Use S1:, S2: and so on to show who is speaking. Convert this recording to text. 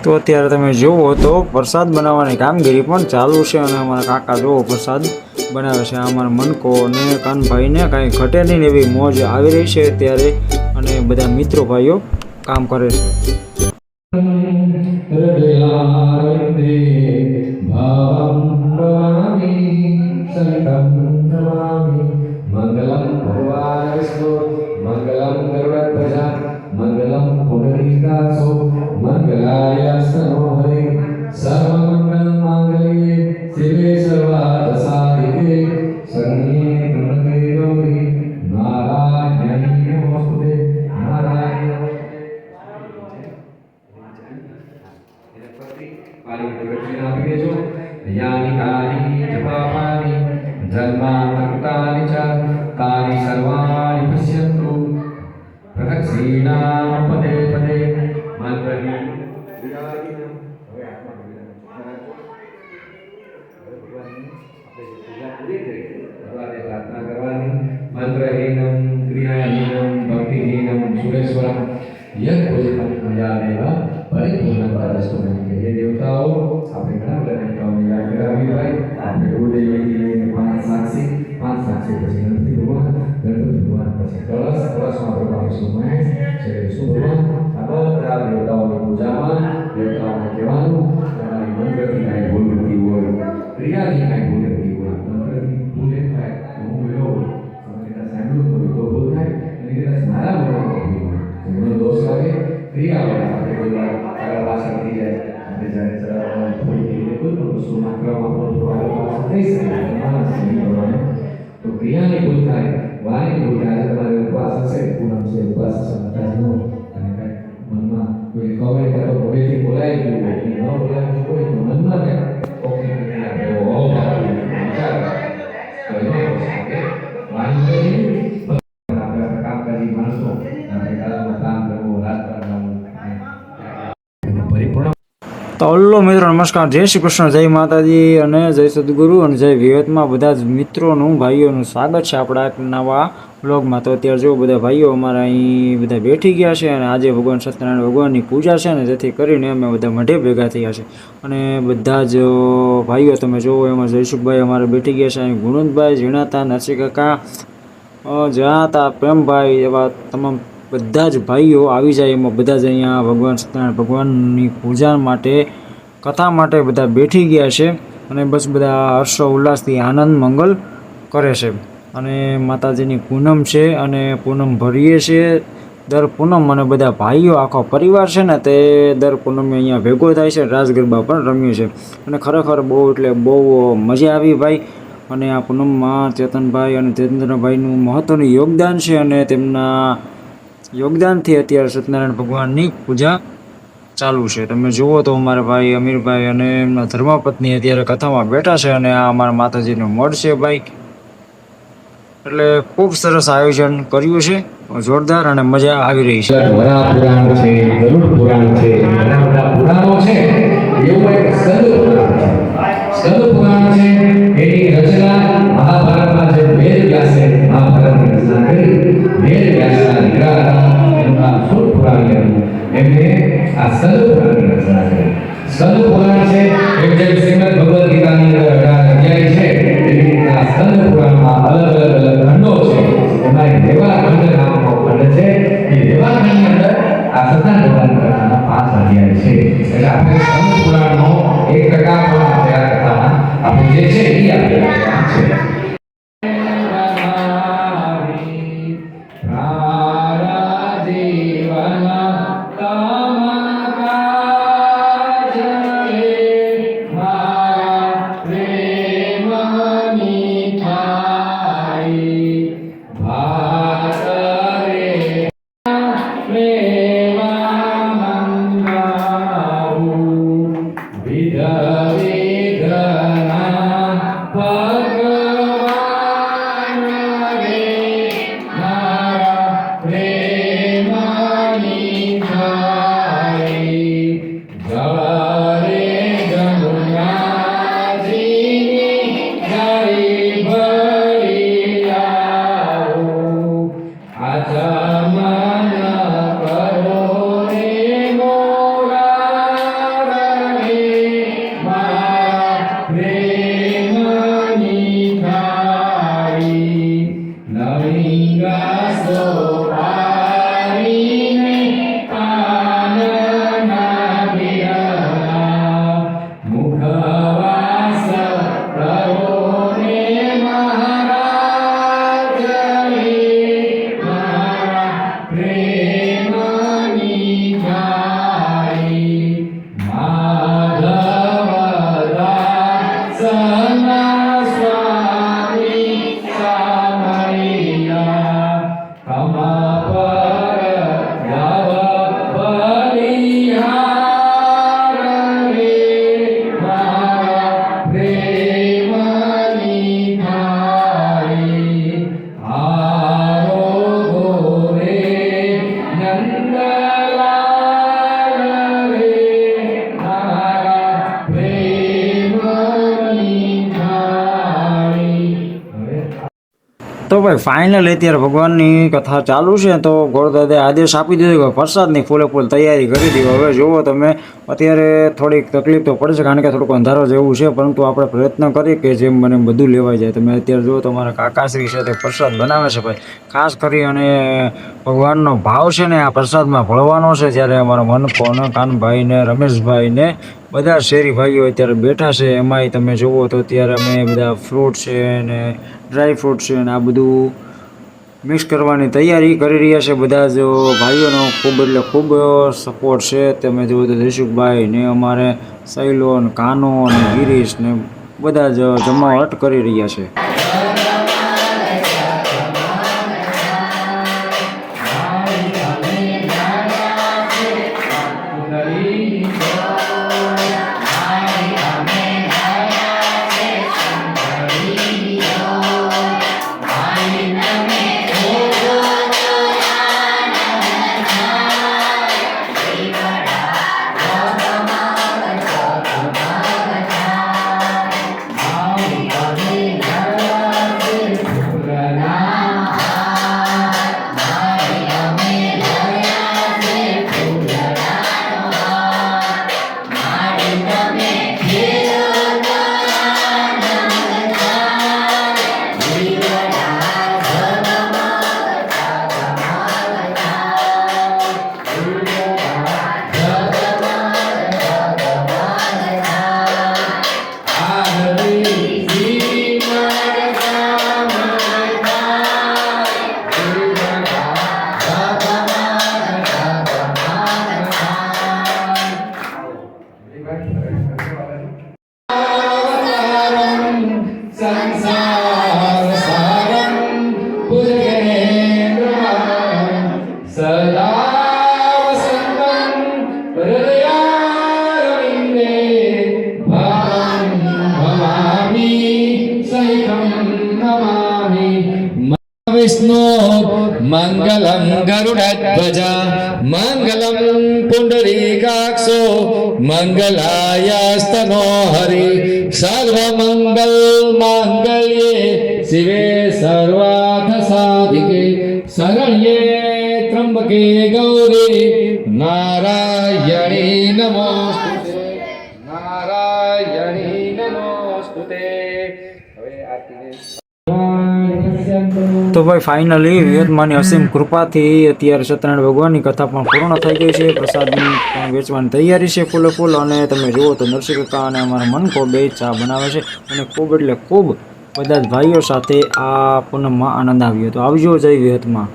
S1: તો અત્યારે તમે જુઓ તો પ્રસાદ બનાવવાની કામગીરી પણ ચાલુ છે અને અમારા કાકા જુઓ પ્રસાદ બનાવે છે. અમારા મનકો અને કાનભાઈને કાંઈ ઘટે નહીં એવી મોજ આવી રહી છે અત્યારે અને બધા મિત્રો ભાઈઓ કામ કરે છે.
S2: મંગલમ પુંડરીકાસો મંગલાય સનોહરે સર્વમંગલ માંગલ્યે શિવે સર્વાર્થ સાધિકે શરણ્યે ત્રંબકે ગૌરી નારાયણી નમોસ્તુતે નારાયણ પાલી પ્રદક્ષિણા આપી દેજો. યાની કાની જપાપાની જન્માંતકૃતાની ચ તાની સર્વાણી પશ્યન્તુ પ્રદક્ષિણા પદે પદે મંત્રની પ્રાર્થના કરવાની. મંત્રહીનમ ક્રિયાહીનમ ભક્તિહીનમ સુરેશ્વરમ યદ પૂજિતમ મયાદેવ પરિપૂર્ણ પરસ્તુ. કે હે દેવતાઓ, આપણે ઘણા બધા દેવતાઓને યાદ કરાવી ભાઈ. આપણે ઉદયની પાંચ સાક્ષી પછી ગણપતિ ભગવાન પછી કળશમાં ભગવાન સુમહેશ છે વિષ્ણુ ભગવાન. આ બધા દેવતાઓની પૂજામાં દેવતાઓને કહેવાનું તમારી મંત્રથી કાંઈ ભૂલ નથી હોય, ક્રિયાથી કાંઈ ભૂલ નથી હોય. મંત્રથી ભૂલ એમ થાય હું બોલ્યો તમે કદાચ સાંભળ્યું તો ભૂલ થાય અને કદાચ મારા બોલવામાં ભૂલ હોય એનો દોષ લાગે. ક્રિયાવાળા આપણે કોઈ વાર આગળ પાછળ થઈ જાય, આપણે જ્યારે ચલાવવામાં થોડી ધીરે કોઈ પણ વસ્તુ નાખવામાં થોડું આગળ પાછળ થઈ શકે માણસ પ્રમાણે. તો ક્રિયાની ભૂલ થાય, વાણીની ભૂલ થાય. તમારે ઉપવાસ હશે, પૂનમ છે, ઉપવાસ હશે, માતાજીનો અને કાંઈ મનમાં કોઈ કવાય કાં તો હવેથી બોલાઈ ગયું હોય કે ન બોલાવી હોય તો મનમાં કંઈક ઓકે આપણે વિચાર તો એનો કે વાણી આપણે કામકાજી માણસો આપણે કામ કરવું, રાત કરવાનું પરિપૂર્ણ.
S1: તો હલો મિત્રો, નમસ્કાર, જય શ્રી કૃષ્ણ, જય માતાજી અને જય સદગુરુ અને જય વિવેકમાં બધા જ મિત્રોનું ભાઈઓનું સ્વાગત છે આપણા એક નવા બ્લોગમાં. તો અત્યારે જો બધા ભાઈઓ અમારા અહીં બધા બેઠી ગયા છે અને આજે ભગવાન સત્યનારાયણ ભગવાનની પૂજા છે ને જેથી કરીને અમે બધા મઢે ભેગા થયા છે અને બધા જ ભાઈઓ તમે જુઓ એમાં જયસુખભાઈ અમારે બેઠી ગયા છે, અહીં ગુણવંતભાઈ, ઝીણાતા, નરસિંહ કાકા, જણાતા, પ્રેમભાઈ, એવા તમામ બધા જ ભાઈઓ આવી જાય એમાં બધા જ અહીંયા ભગવાન સત્યનારાયણ ભગવાનની પૂજા માટે કથા માટે બધા બેઠી ગયા છે અને બસ બધા હર્ષો ઉલ્લાસથી આનંદ મંગલ કરે છે. અને માતાજીની પૂનમ છે અને પૂનમ ભરીએ છીએ દર પૂનમ અને બધા ભાઈઓ આખો પરિવાર છે ને તે દર પૂનમે અહીંયા ભેગો થાય છે, રાસ ગરબા પણ રમીએ છે અને ખરેખર બહુ એટલે બહુ મજા આવી ભાઈ. અને આ પૂનમમાં ચેતનભાઈ અને તેજેન્દ્રભાઈનું મહત્ત્વનું યોગદાન છે અને તેમના યોગદાનથી અત્યારે સત્યનારાયણ ભગવાનની પૂજા ચાલુ છે. તમે જુઓ તો અમારા ભાઈ અમીરભાઈ અને એમના ધર્મપત્ની અત્યારે કથામાં બેઠા છે અને આ અમારા માતાજીનું મઢ છે ભાઈ. એટલે ખૂબ સરસ આયોજન કર્યું છે, જોરદાર અને મજા આવી રહી છે.
S2: વરા પુરાણ છે, ગરુડ પુરાણ છે, ઘણા બધા પુરાણો છે. એવું એક સ્કંદ પુરાણ છે. સ્કંદ પુરાણ છે એની રચના મહાભારતમાં જે વેદ વ્યાસે મહાભારતની રચના કરી, વેદ વ્યાસના દીકરા એમના સુર પુરાણ કર્યું, એમને આ સ્કંદ પુરાણની રચના કરી. સ્કંદ પુરાણ છે એક જે શ્રીમદ ભગવદ ગીતાની અંદર 18 અધ્યાય છે, એવી રીતના સ્કંદ પુરાણમાં અલગ અલગ ખંડો છે. એમાં એક દેવાખંડ નામનો ખંડ છે. એ દેવાખંડની અંદર આ સત્યનારાયણ ભગવાનની કથાના 5 અધ્યાય છે. એટલે આપણે સ્કંદ પુરાણનો 1% પણ આપણે આ કથામાં આપણે જે છે એ આપણે છે.
S1: તો ભાઈ ફાઇનલ અત્યારે ભગવાનની કથા ચાલુ છે તો ગોળદાદે આદેશ આપી દીધો કે પ્રસાદની ફૂલે ફૂલ તૈયારી કરી દીધી. હવે જુઓ તમે અત્યારે થોડીક તકલીફ તો પડશે કારણ કે થોડુંક અંધારો જેવું છે, પરંતુ આપણે પ્રયત્ન કરીએ કે જેમ મને બધું લેવાઈ જાય. તમે અત્યારે જુઓ તો મારા કાકાશ્રી છે તે પ્રસાદ બનાવે છે ભાઈ, ખાસ કરી અને ભગવાનનો ભાવ છે ને આ પ્રસાદમાં ભળવાનો છે. જ્યારે અમારા મનપો ને કાનભાઈ ને રમેશભાઈ ને બધા શેરી ભાઈઓ અત્યારે બેઠા છે. એમાંય તમે જુઓ તો અત્યારે અમે બધા ફ્રૂટ છે ને ડ્રાય ફ્રૂટ છે ને આ બધું મિક્સ કરવાની તૈયારી કરી રહ્યા છે. બધા જ ભાઈઓનો ખૂબ એટલે ખૂબ સપોર્ટ છે. તમે જુઓ તો જયસુખભાઈ ને અમારે સૈલો ને કાનો ને ગિરીશ ને બધા જ જમાવટ કરી રહ્યા છે.
S2: विष्णु मंगलम गरुड़ध्वज मंगलम पुंडरीकाक्षो मंगलायस्तनो हरि सर्वमंगल मांगल्ये शिवे सर्वार्थ साधिके शरण्ये त्र्यंबके गौरी नारायणी नमोस्तुते नारायणी नमोस्तुते. હવે આરતી
S1: તો ભાઈ ફાઇનલી વિહતમાની અસીમ કૃપાથી અત્યારે સત્યનારાયણ ભગવાનની કથા પણ પૂર્ણ થઈ ગઈ છે. પ્રસાદની પણ વેચવાની તૈયારી છે ફૂલે ફૂલ. અને તમે જુઓ તો નરસિંહ કાકા અને અમારા મનકો બે ચા બનાવે છે અને ખૂબ એટલે ખૂબ બધા જ ભાઈઓ સાથે આ પૂનમમાં આનંદ આવ્યો. તો આવજો જય વિહતમાં.